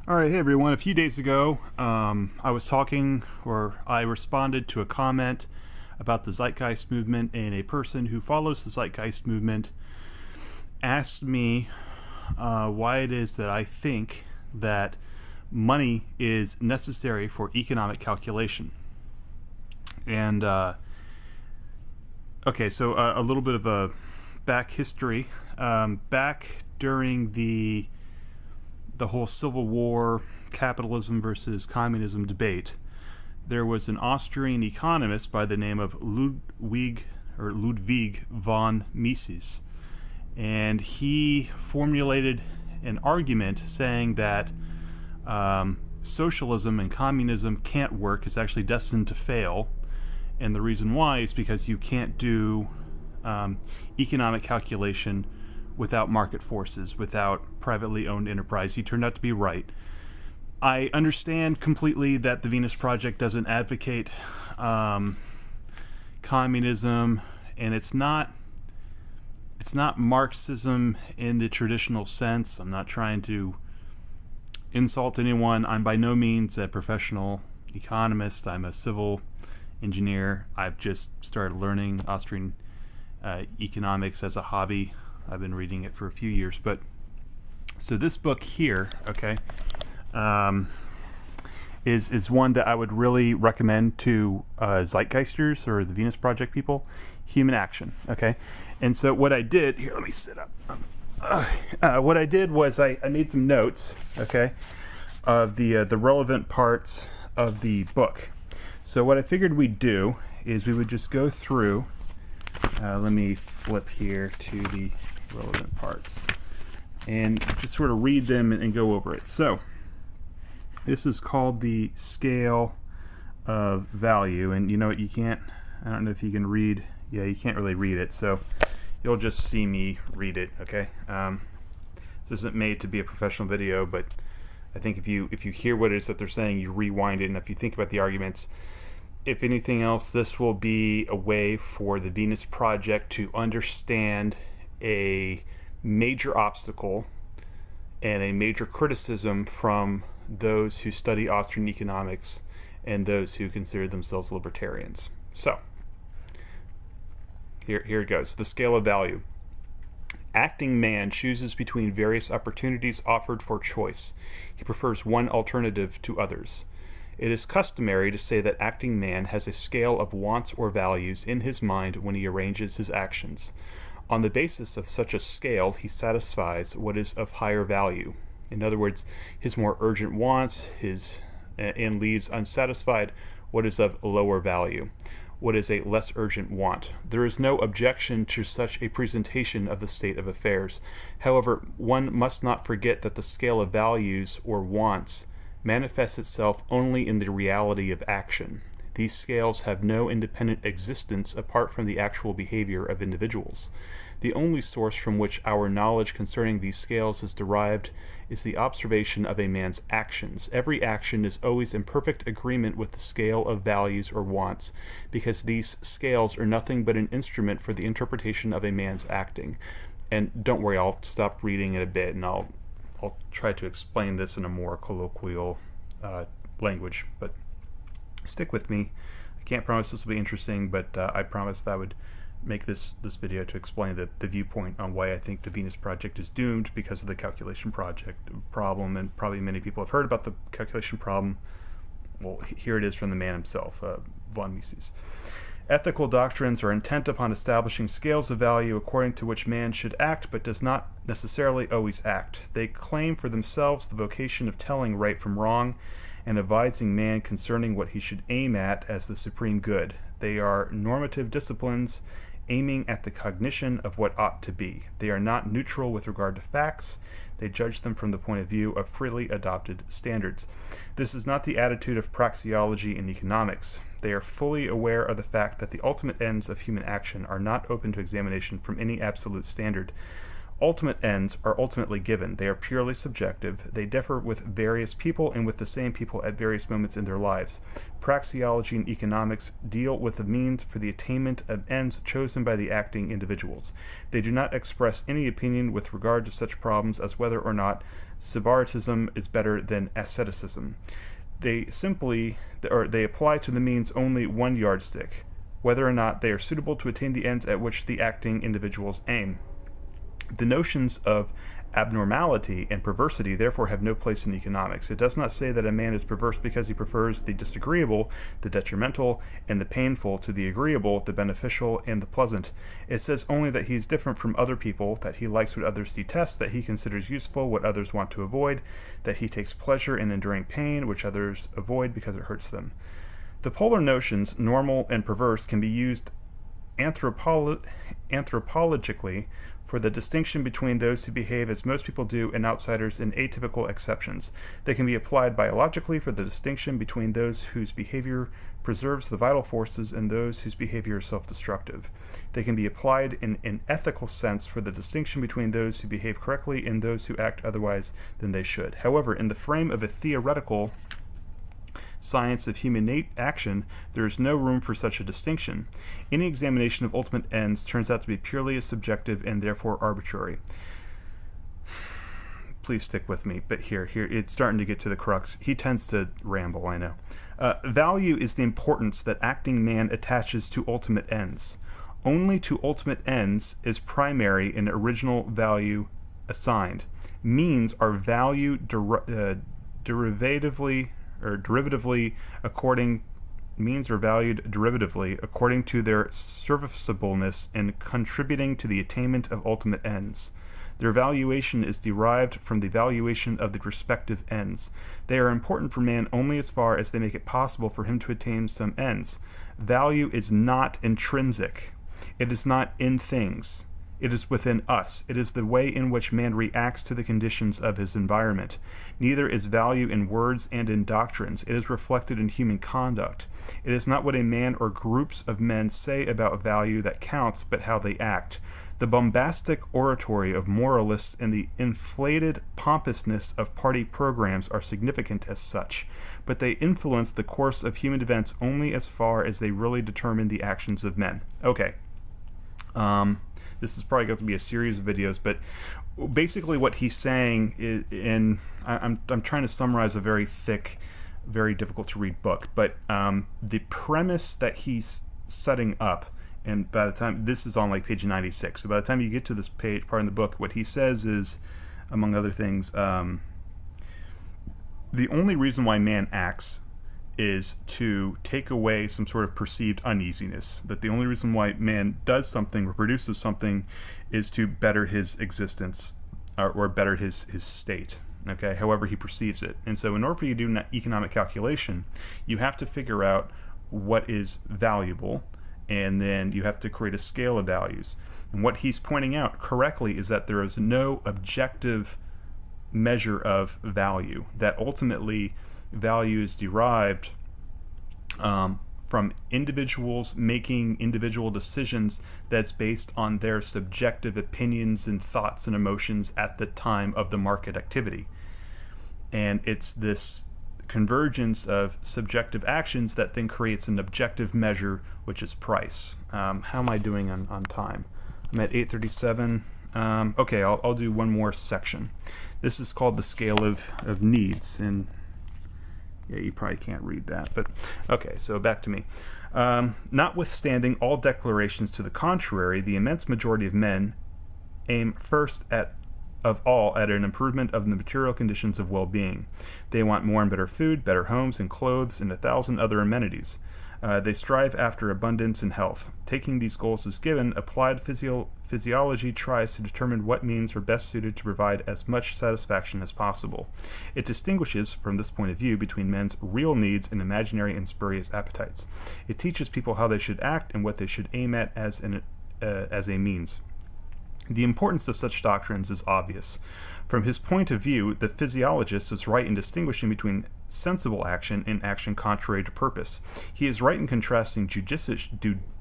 All right, hey everyone. A few days ago, I was talking, or I responded to a comment about the Zeitgeist movement, and a person who follows the Zeitgeist movement asked me why it is that I think that money is necessary for economic calculation. And okay, so a little bit of a back history. Back during the whole Civil War, capitalism versus communism debate, there was an Austrian economist by the name of Ludwig von Mises, and he formulated an argument saying that socialism and communism can't work. It's actually destined to fail, and the reason why is because you can't do economic calculation without market forces, without privately owned enterprise. He turned out to be right. I understand completely that the Venus Project doesn't advocate communism, and it's not Marxism in the traditional sense. I'm not trying to insult anyone. I'm by no means a professional economist. I'm a civil engineer. I've just started learning Austrian economics as a hobby. I've been reading it for a few years. But so this book here, okay, is one that I would really recommend to Zeitgeisters or the Venus Project people. Human Action, okay. And so what I did here, let me sit up. What I did was I made some notes, okay, of the relevant parts of the book. So what I figured we'd do is we would just go through. Let me flip here to the relevant parts and just sort of read them and go over it. So this is called the scale of value, and you know what, you can't, I don't know if you can read, yeah, you can't really read it, so you'll just see me read it, okay? This isn't made to be a professional video, but I think if you hear what it is that they're saying, you rewind it, and if you think about the arguments, if anything else, this will be a way for the Venus Project to understand a major obstacle and a major criticism from those who study Austrian economics and those who consider themselves libertarians. So, here it goes. The scale of value. Acting man chooses between various opportunities offered for choice. He prefers one alternative to others. It is customary to say that acting man has a scale of wants or values in his mind when he arranges his actions. On the basis of such a scale, he satisfies what is of higher value. In other words, his more urgent wants and leaves unsatisfied what is of lower value, what is a less urgent want. There is no objection to such a presentation of the state of affairs. However, one must not forget that the scale of values or wants manifests itself only in the reality of action. These scales have no independent existence apart from the actual behavior of individuals. The only source from which our knowledge concerning these scales is derived is the observation of a man's actions. Every action is always in perfect agreement with the scale of values or wants, because these scales are nothing but an instrument for the interpretation of a man's acting. And don't worry, I'll stop reading in a bit, and I'll try to explain this in a more colloquial language, but stick with me. I can't promise this will be interesting, but I promised I would make this video to explain the viewpoint on why I think the Venus Project is doomed because of the calculation problem, and probably many people have heard about the calculation problem. Well, here it is from the man himself, von Mises. Ethical doctrines are intent upon establishing scales of value according to which man should act, but does not necessarily always act. They claim for themselves the vocation of telling right from wrong and advising man concerning what he should aim at as the supreme good. They are normative disciplines aiming at the cognition of what ought to be. They are not neutral with regard to facts. They judge them from the point of view of freely adopted standards. This is not the attitude of praxeology in economics. They are fully aware of the fact that the ultimate ends of human action are not open to examination from any absolute standard. ultimate ends are ultimately given. They are purely subjective. They differ with various people and with the same people at various moments in their lives. Praxeology and economics deal with the means for the attainment of ends chosen by the acting individuals. They do not express any opinion with regard to such problems as whether or not Sybaritism is better than asceticism. They apply to the means only one yardstick, whether or not they are suitable to attain the ends at which the acting individuals aim. The notions of abnormality and perversity therefore have no place in economics. It does not say that a man is perverse because he prefers the disagreeable, the detrimental, and the painful to the agreeable, the beneficial, and the pleasant. It says only that he is different from other people, that he likes what others detest, that he considers useful what others want to avoid, that he takes pleasure in enduring pain which others avoid because it hurts them. The polar notions, normal and perverse, can be used anthropologically for the distinction between those who behave as most people do and outsiders and atypical exceptions. They can be applied biologically for the distinction between those whose behavior preserves the vital forces and those whose behavior is self-destructive. They can be applied in an ethical sense for the distinction between those who behave correctly and those who act otherwise than they should. However, in the frame of a theoretical science of human action, there is no room for such a distinction. Any examination of ultimate ends turns out to be purely subjective and therefore arbitrary. Please stick with me, but here, it's starting to get to the crux. He tends to ramble, I know. Value is the importance that acting man attaches to ultimate ends. Only to ultimate ends is primary and original value assigned. Means are valued derivatively according to their serviceableness in contributing to the attainment of ultimate ends. Their valuation is derived from the valuation of the respective ends. They are important for man only as far as they make it possible for him to attain some ends. Value is not intrinsic. It is not in things. It is within us. It is the way in which man reacts to the conditions of his environment. Neither is value in words and in doctrines. It is reflected in human conduct. It is not what a man or groups of men say about value that counts, but how they act. The bombastic oratory of moralists and the inflated pompousness of party programs are significant as such, but they influence the course of human events only as far as they really determine the actions of men. Okay. This is probably going to be a series of videos, but basically what he's saying is, and I'm trying to summarize a very thick, very difficult to read book, but the premise that he's setting up, and by the time, this is on like page 96, so by the time you get to this page, part in the book, what he says is, among other things, the only reason why man acts is to take away some sort of perceived uneasiness. That the only reason why man does something or produces something is to better his existence or better his state, okay, however he perceives it. And so in order for you to do an economic calculation, you have to figure out what is valuable, and then you have to create a scale of values. And what he's pointing out correctly is that there is no objective measure of value, that ultimately value is derived from individuals making individual decisions that's based on their subjective opinions and thoughts and emotions at the time of the market activity. And it's this convergence of subjective actions that then creates an objective measure, which is price. How am I doing on time? I'm at 8:37. Okay, I'll do one more section. This is called the scale of needs, and yeah, you probably can't read that, but okay, so back to me. Notwithstanding all declarations to the contrary, the immense majority of men aim first of all at an improvement of the material conditions of well-being. They want more and better food, better homes and clothes, and 1,000 other amenities. They strive after abundance and health. Taking these goals as given, applied physiology tries to determine what means are best suited to provide as much satisfaction as possible. It distinguishes, from this point of view, between men's real needs and imaginary and spurious appetites. It teaches people how they should act and what they should aim at as a means. The importance of such doctrines is obvious. From his point of view, the physiologist is right in distinguishing between sensible action and action contrary to purpose. He is right in contrasting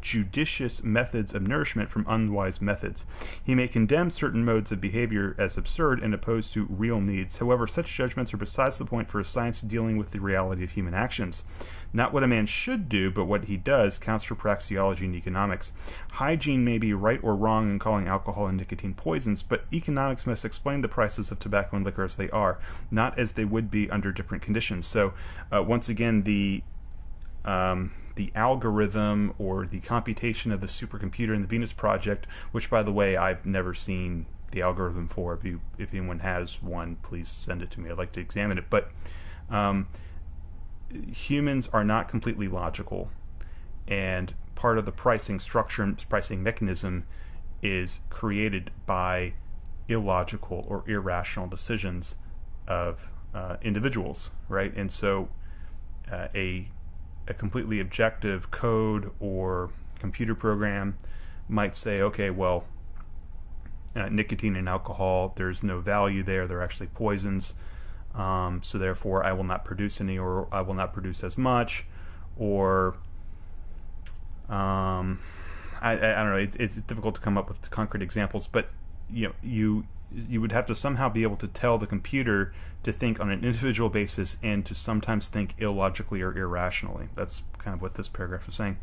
judicious methods of nourishment from unwise methods. He may condemn certain modes of behavior as absurd and opposed to real needs. However, such judgments are besides the point for a science dealing with the reality of human actions. Not what a man should do, but what he does counts for praxeology and economics. Hygiene may be right or wrong in calling alcohol and nicotine poisons, but economics must explain the prices of tobacco and liquor as they are, not as they would be under different conditions. So, once again, the algorithm or the computation of the supercomputer in the Venus Project, which, by the way, I've never seen the algorithm for. If anyone has one, please send it to me. I'd like to examine it. But humans are not completely logical, and part of the pricing structure and pricing mechanism is created by illogical or irrational decisions of individuals, right? And so a completely objective code or computer program might say, okay, well, nicotine and alcohol, there's no value there, they're actually poisons, so therefore I will not produce any, or I will not produce as much, or I don't know, it's difficult to come up with concrete examples, but you would have to somehow be able to tell the computer to think on an individual basis and to sometimes think illogically or irrationally. That's kind of what this paragraph is saying.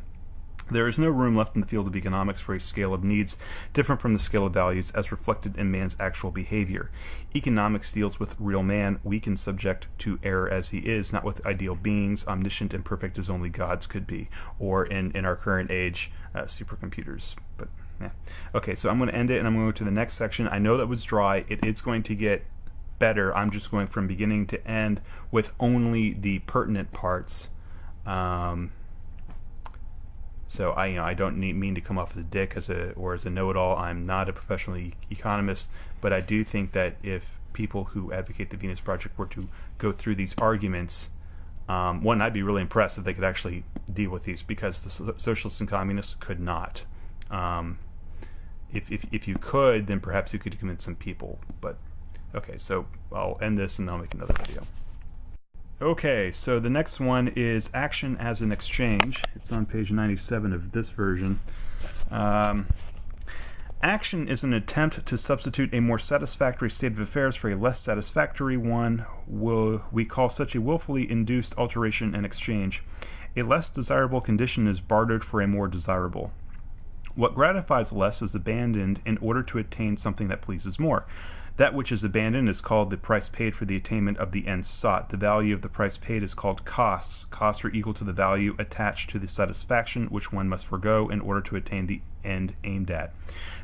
There is no room left in the field of economics for a scale of needs different from the scale of values as reflected in man's actual behavior. Economics deals with real man, weak and subject to error as he is, not with ideal beings, omniscient and perfect as only gods could be, or in our current age, supercomputers. But yeah. Okay, so I'm going to end it and I'm going to go to the next section. I know that was dry. It is going to get better. I'm just going from beginning to end with only the pertinent parts. So I don't mean to come off as a dick as a know-it-all. I'm not a professional economist, but I do think that if people who advocate the Venus Project were to go through these arguments, one, I'd be really impressed if they could actually deal with these, because the socialists and communists could not. If you could, then perhaps you could convince some people. But okay, so I'll end this and then I'll make another video. Okay, so the next one is action as an exchange. It's on page 97 of this version. Action is an attempt to substitute a more satisfactory state of affairs for a less satisfactory one. We call such a willfully induced alteration an exchange. A less desirable condition is bartered for a more desirable. What gratifies less is abandoned in order to attain something that pleases more. That which is abandoned is called the price paid for the attainment of the end sought. The value of the price paid is called costs. Costs are equal to the value attached to the satisfaction which one must forego in order to attain the end aimed at.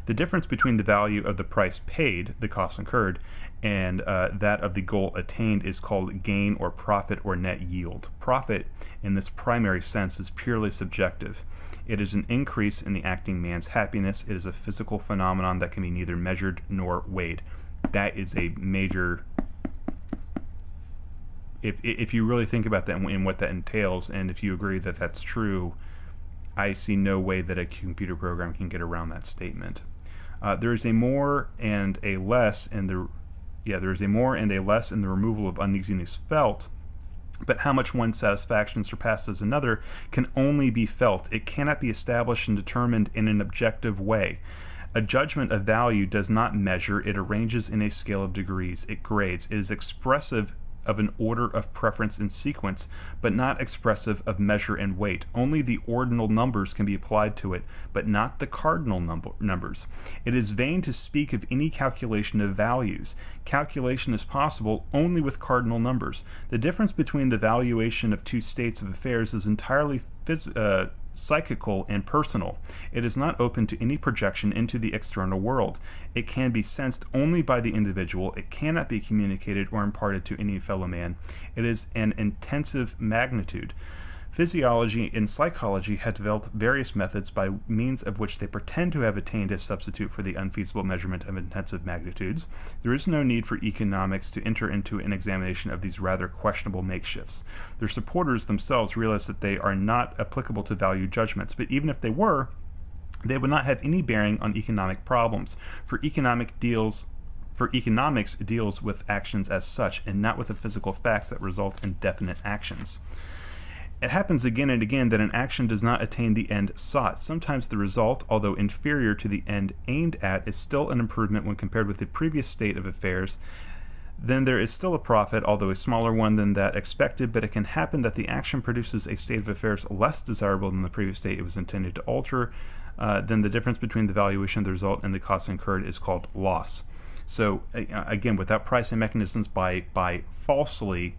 The difference between the value of the price paid, the cost incurred, and that of the goal attained is called gain or profit or net yield. Profit, in this primary sense, is purely subjective. It is an increase in the acting man's happiness. It is a physical phenomenon that can be neither measured nor weighed. That is a major, if you really think about that and what that entails, and if you agree that that's true, I see no way that a computer program can get around that statement. There is a more and a less in the removal of uneasiness felt, but how much one's satisfaction surpasses another can only be felt. It cannot be established and determined in an objective way. A judgment of value does not measure, it arranges in a scale of degrees, it grades. It is expressive of an order of preference and sequence, but not expressive of measure and weight. Only the ordinal numbers can be applied to it, but not the cardinal numbers. It is vain to speak of any calculation of values. Calculation is possible only with cardinal numbers. The difference between the valuation of two states of affairs is entirely psychical and personal. It is not open to any projection into the external world. It can be sensed only by the individual. It cannot be communicated or imparted to any fellow man. It is an intensive magnitude. Physiology and psychology have developed various methods by means of which they pretend to have attained a substitute for the unfeasible measurement of intensive magnitudes. There is no need for economics to enter into an examination of these rather questionable makeshifts. Their supporters themselves realize that they are not applicable to value judgments, but even if they were, they would not have any bearing on economic problems, for economics deals with actions as such, and not with the physical facts that result in definite actions. It happens again and again that an action does not attain the end sought. Sometimes the result, although inferior to the end aimed at, is still an improvement when compared with the previous state of affairs. Then there is still a profit, although a smaller one than that expected, but it can happen that the action produces a state of affairs less desirable than the previous state it was intended to alter. Then the difference between the valuation of the result and the costs incurred is called loss. So again, without pricing mechanisms, by falsely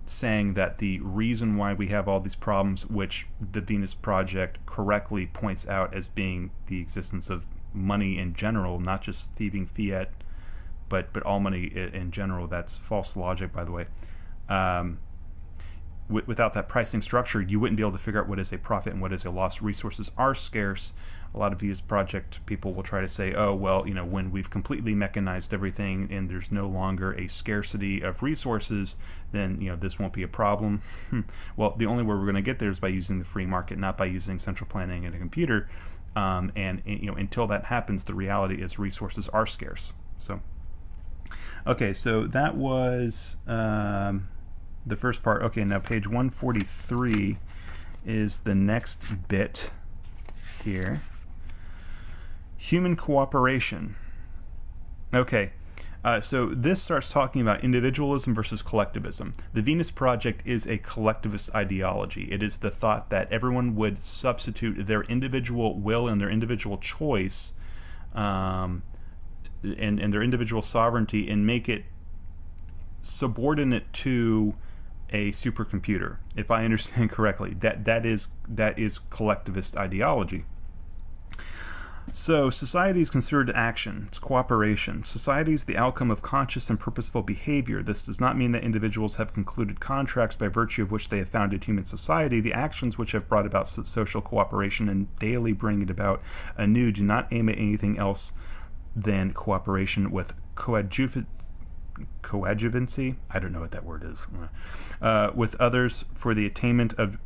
saying that the reason why we have all these problems, which the Venus Project correctly points out as being the existence of money in general, not just thieving fiat, but all money in general. That's false logic, by the way. Without that pricing structure, you wouldn't be able to figure out what is a profit and what is a loss. Resources are scarce. A lot of Venus Project people will try to say, oh, well, when we've completely mechanized everything and there's no longer a scarcity of resources, then, this won't be a problem. Well, the only way we're going to get there is by using the free market, not by using central planning and a computer. And until that happens, the reality is resources are scarce. So, okay, so that was the first part. Okay, now page 143 is the next bit here. Human cooperation. Okay, so this starts talking about individualism versus collectivism. The Venus Project is a collectivist ideology. It is the thought that everyone would substitute their individual will and their individual choice and their individual sovereignty and make it subordinate to a supercomputer. If I understand correctly, that is collectivist ideology. So society is considered action. It's cooperation. Society is the outcome of conscious and purposeful behavior. This does not mean that individuals have concluded contracts by virtue of which they have founded human society. The actions which have brought about social cooperation and daily bring it about anew do not aim at anything else than cooperation with coadjuvancy, I don't know what that word is, with others for the attainment of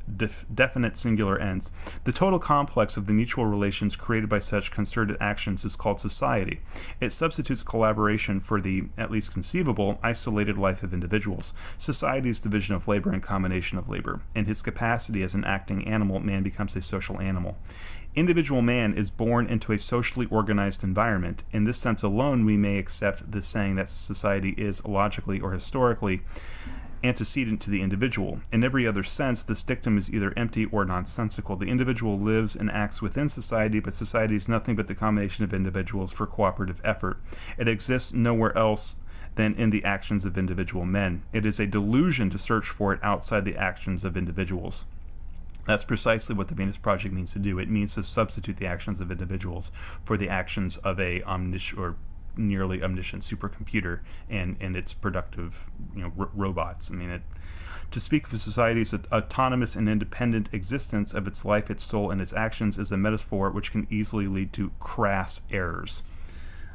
definite singular ends. The total complex of the mutual relations created by such concerted actions is called society. It substitutes collaboration for the, at least conceivable, isolated life of individuals. Society's division of labor and combination of labor. In his capacity as an acting animal, man becomes a social animal. Individual man is born into a socially organized environment. In this sense alone, we may accept the saying that society is logically or historically antecedent to the individual. In every other sense, this dictum is either empty or nonsensical. The individual lives and acts within society, but society is nothing but the combination of individuals for cooperative effort. It exists nowhere else than in the actions of individual men. It is a delusion to search for it outside the actions of individuals. That's precisely what the Venus Project means to do. It means to substitute the actions of individuals for the actions of a omniscient or nearly omniscient supercomputer and its productive, robots. I mean, to speak of a society's autonomous and independent existence of its life, its soul, and its actions is a metaphor which can easily lead to crass errors.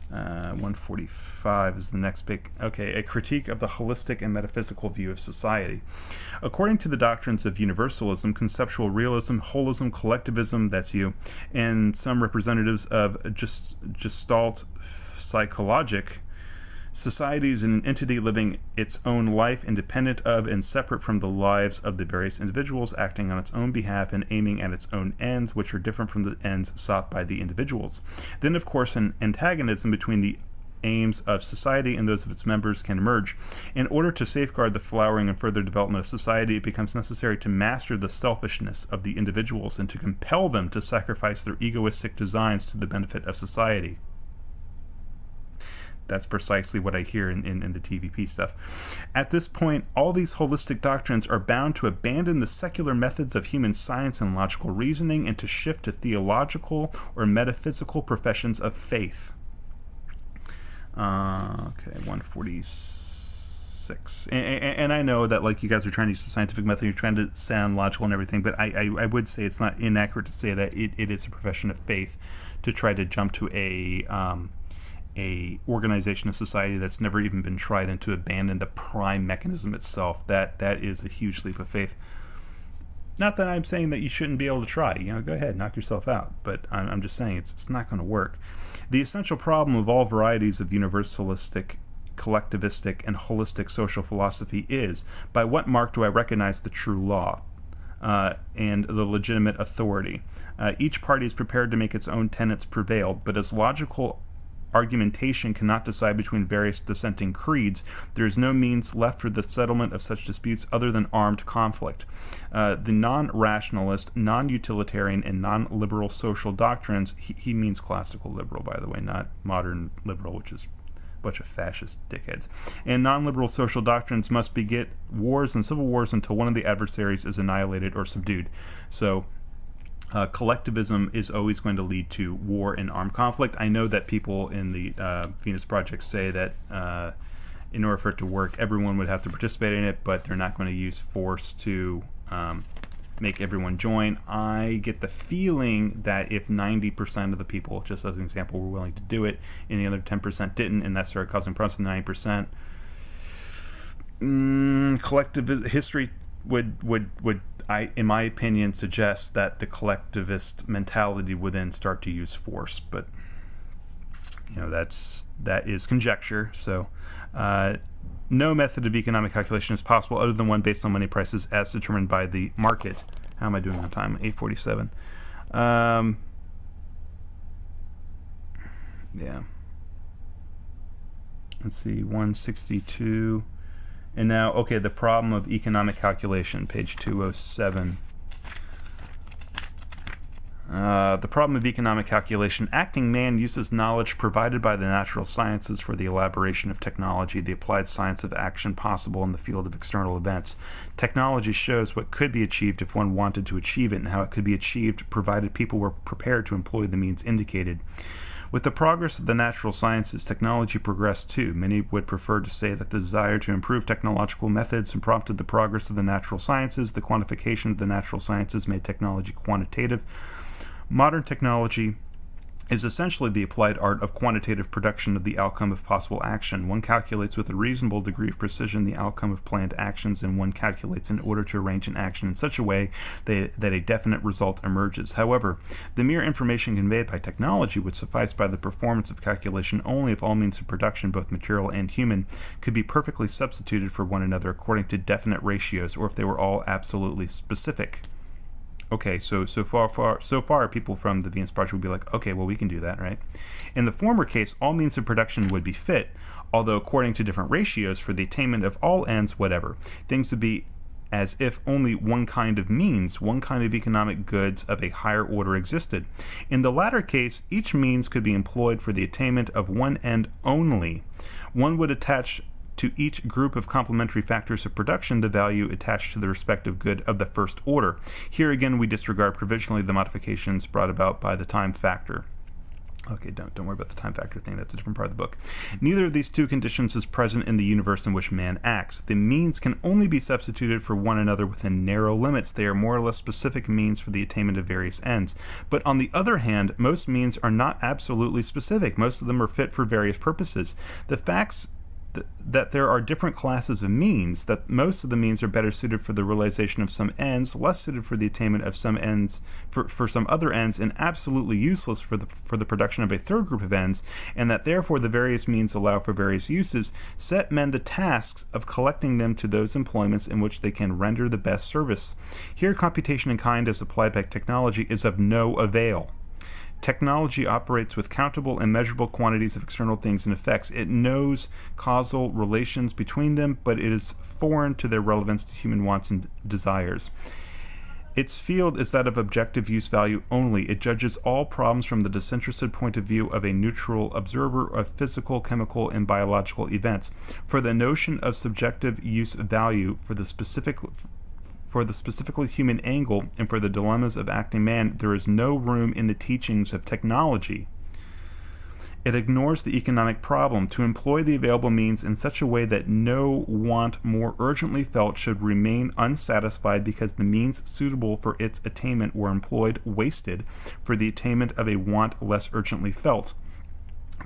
145 is the next big. Okay, a critique of the holistic and metaphysical view of society. According to the doctrines of universalism, conceptual realism, holism, collectivism, that's you, and some representatives of Gestalt psychologic, society is an entity living its own life, independent of and separate from the lives of the various individuals, acting on its own behalf and aiming at its own ends, which are different from the ends sought by the individuals. Then, of course, an antagonism between the aims of society and those of its members can emerge. In order to safeguard the flowering and further development of society, it becomes necessary to master the selfishness of the individuals and to compel them to sacrifice their egoistic designs to the benefit of society. That's precisely what I hear in the TVP stuff. At this point, all these holistic doctrines are bound to abandon the secular methods of human science and logical reasoning and to shift to theological or metaphysical professions of faith. Okay, 146. And I know that, like, you guys are trying to use the scientific method, you're trying to sound logical and everything, but I would say it's not inaccurate to say that it is a profession of faith to try to jump to a organization of society that's never even been tried and to abandon the prime mechanism itself. That is a huge leap of faith. Not that I'm saying that you shouldn't be able to try. Go ahead, knock yourself out. But I'm just saying it's not going to work. The essential problem of all varieties of universalistic collectivistic, and holistic social philosophy is. By what mark do I recognize the true law and the legitimate authority? Each party is prepared to make its own tenets prevail, but as logical argumentation cannot decide between various dissenting creeds, there is no means left for the settlement of such disputes other than armed conflict. The non-rationalist, non-utilitarian, and non-liberal social doctrines, he means classical liberal, by the way, not modern liberal, which is a bunch of fascist dickheads, and non-liberal social doctrines must beget wars and civil wars until one of the adversaries is annihilated or subdued. So collectivism is always going to lead to war and armed conflict. I know that people in the Venus Project say that in order for it to work, everyone would have to participate in it, but they're not going to use force to make everyone join. I get the feeling that if 90% of the people, just as an example, were willing to do it, and the other 10% didn't, and that started causing problems with the 90%, collective history would in my opinion, suggests that the collectivist mentality would then start to use force. But that is conjecture. So no method of economic calculation is possible other than one based on money prices as determined by the market. How am I doing on time? 8:47. Yeah. Let's see, 162. And now, okay, the problem of economic calculation, page 207. The problem of economic calculation. Acting man uses knowledge provided by the natural sciences for the elaboration of technology, the applied science of action possible in the field of external events. Technology shows what could be achieved if one wanted to achieve it, and how it could be achieved provided people were prepared to employ the means indicated. With the progress of the natural sciences, technology progressed too. Many would prefer to say that the desire to improve technological methods prompted the progress of the natural sciences. The quantification of the natural sciences made technology quantitative. Modern technology is essentially the applied art of quantitative production of the outcome of possible action. One calculates with a reasonable degree of precision the outcome of planned actions, and one calculates in order to arrange an action in such a way that a definite result emerges. However, the mere information conveyed by technology would suffice by the performance of calculation only if all means of production, both material and human, could be perfectly substituted for one another according to definite ratios, or if they were all absolutely specific. Okay, so far, people from the Venus Project would be like, okay, well, we can do that, right? In the former case, all means of production would be fit, although according to different ratios for the attainment of all ends, whatever. Things would be as if only one kind of means, one kind of economic goods of a higher order existed. In the latter case, each means could be employed for the attainment of one end only. One would attach to each group of complementary factors of production the value attached to the respective good of the first order. Here again we disregard provisionally the modifications brought about by the time factor. Okay, don't worry about the time factor thing, that's a different part of the book. Neither of these two conditions is present in the universe in which man acts. The means can only be substituted for one another within narrow limits. They are more or less specific means for the attainment of various ends. But on the other hand, most means are not absolutely specific. Most of them are fit for various purposes. The facts that there are different classes of means, that most of the means are better suited for the realization of some ends, less suited for the attainment of some ends, for some other ends, and absolutely useless for the production of a third group of ends, and that therefore the various means allow for various uses, set men the tasks of collecting them to those employments in which they can render the best service. Here computation in kind as applied by technology is of no avail. Technology operates with countable and measurable quantities of external things and effects. It knows causal relations between them, but it is foreign to their relevance to human wants and desires. Its field is that of objective use value only. It judges all problems from the disinterested point of view of a neutral observer of physical, chemical, and biological events. For the notion of subjective use value, for the specifically human angle, and for the dilemmas of acting man, there is no room in the teachings of technology. It ignores the economic problem. To employ the available means in such a way that no want more urgently felt should remain unsatisfied because the means suitable for its attainment were employed, wasted, for the attainment of a want less urgently felt.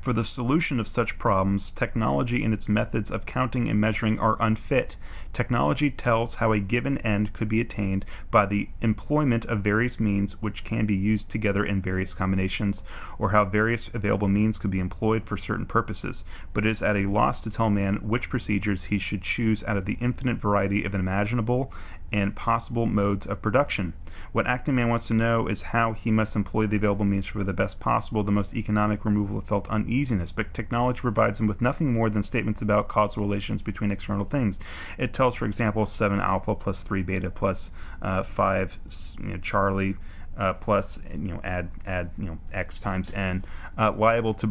For the solution of such problems, technology and its methods of counting and measuring are unfit. Technology tells how a given end could be attained by the employment of various means which can be used together in various combinations, or how various available means could be employed for certain purposes, but it is at a loss to tell man which procedures he should choose out of the infinite variety of imaginable and possible modes of production. What acting man wants to know is how he must employ the available means for the best possible, the most economic removal of felt uneasiness, but technology provides him with nothing more than statements about causal relations between external things. It tells, for example, 7 alpha plus 3 beta plus 5 Charlie plus add x times n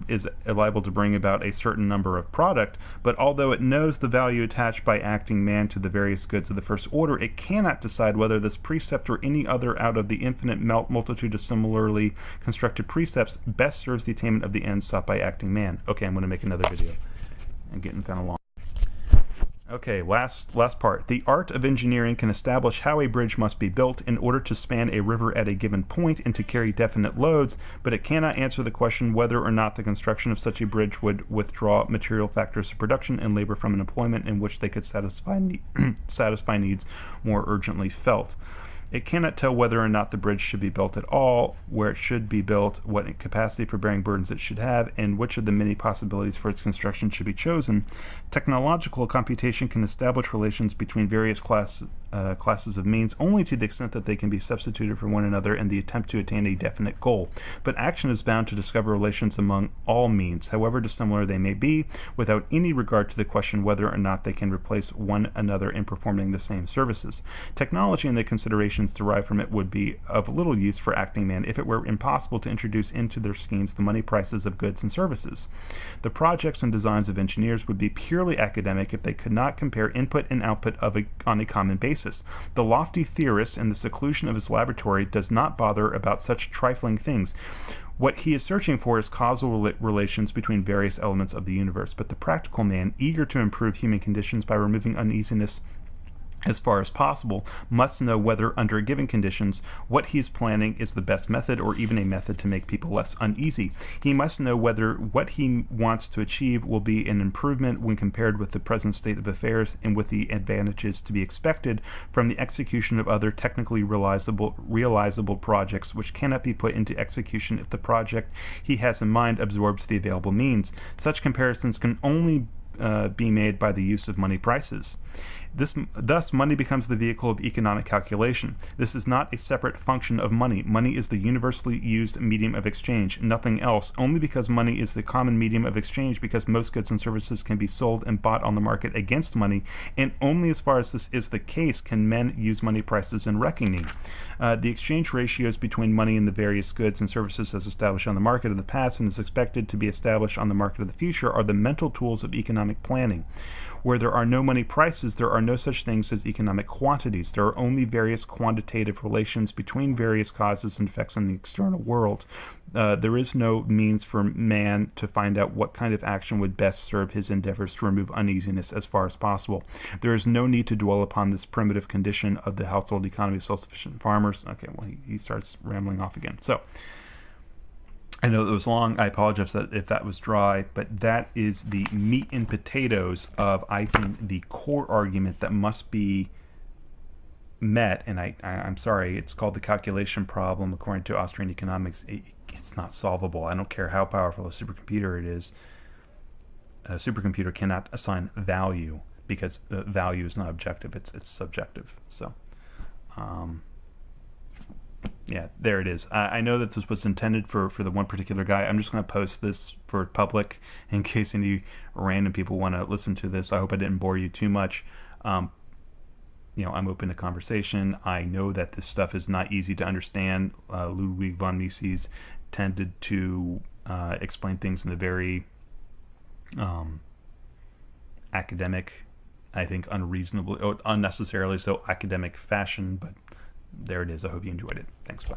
is liable to bring about a certain number of product, but although it knows the value attached by acting man to the various goods of the first order, it cannot decide whether this precept or any other out of the infinite multitude of similarly constructed precepts best serves the attainment of the ends sought by acting man. Okay, I'm going to make another video. I'm getting kind of long. Okay, last part. The art of engineering can establish how a bridge must be built in order to span a river at a given point and to carry definite loads, but it cannot answer the question whether or not the construction of such a bridge would withdraw material factors of production and labor from an employment in which they could satisfy needs more urgently felt. It cannot tell whether or not the bridge should be built at all, where it should be built, what capacity for bearing burdens it should have, and which of the many possibilities for its construction should be chosen. Technological computation can establish relations between various classes of means only to the extent that they can be substituted for one another in the attempt to attain a definite goal. But action is bound to discover relations among all means, however dissimilar they may be, without any regard to the question whether or not they can replace one another in performing the same services. Technology and the considerations derived from it would be of little use for acting man if it were impossible to introduce into their schemes the money prices of goods and services. The projects and designs of engineers would be purely academic if they could not compare input and output on a common basis. The lofty theorist in the seclusion of his laboratory does not bother about such trifling things. What he is searching for is causal relations between various elements of the universe, but the practical man, eager to improve human conditions by removing uneasiness as far as possible, must know whether, under given conditions, what he is planning is the best method or even a method to make people less uneasy. He must know whether what he wants to achieve will be an improvement when compared with the present state of affairs and with the advantages to be expected from the execution of other technically realizable projects which cannot be put into execution if the project he has in mind absorbs the available means. Such comparisons can only be made by the use of money prices. Thus, money becomes the vehicle of economic calculation. This is not a separate function of money. Money is the universally used medium of exchange, nothing else, only because money is the common medium of exchange, because most goods and services can be sold and bought on the market against money, and only as far as this is the case can men use money prices in reckoning. The exchange ratios between money and the various goods and services as established on the market of the past and is expected to be established on the market of the future are the mental tools of economic planning. Where there are no money prices, there are no such things as economic quantities. There are only various quantitative relations between various causes and effects in the external world. There is no means for man to find out what kind of action would best serve his endeavors to remove uneasiness as far as possible. There is no need to dwell upon this primitive condition of the household economy of self-sufficient farmers. Okay, well, he starts rambling off again. So, I know that was long. I apologize if that was dry, but that is the meat and potatoes of, I think, the core argument that must be met. And I'm sorry, it's called the calculation problem. According to Austrian economics, it's not solvable. I don't care how powerful a supercomputer it is. A supercomputer cannot assign value because value is not objective. It's subjective. So, yeah, there it is. I know that this was intended for the one particular guy. I'm just going to post this for public in case any random people want to listen to this. I hope I didn't bore you too much. I'm open to conversation. I know that this stuff is not easy to understand. Ludwig von Mises tended to explain things in a very academic, I think unnecessarily so academic fashion, but there it is. I hope you enjoyed it. Thanks. Bye.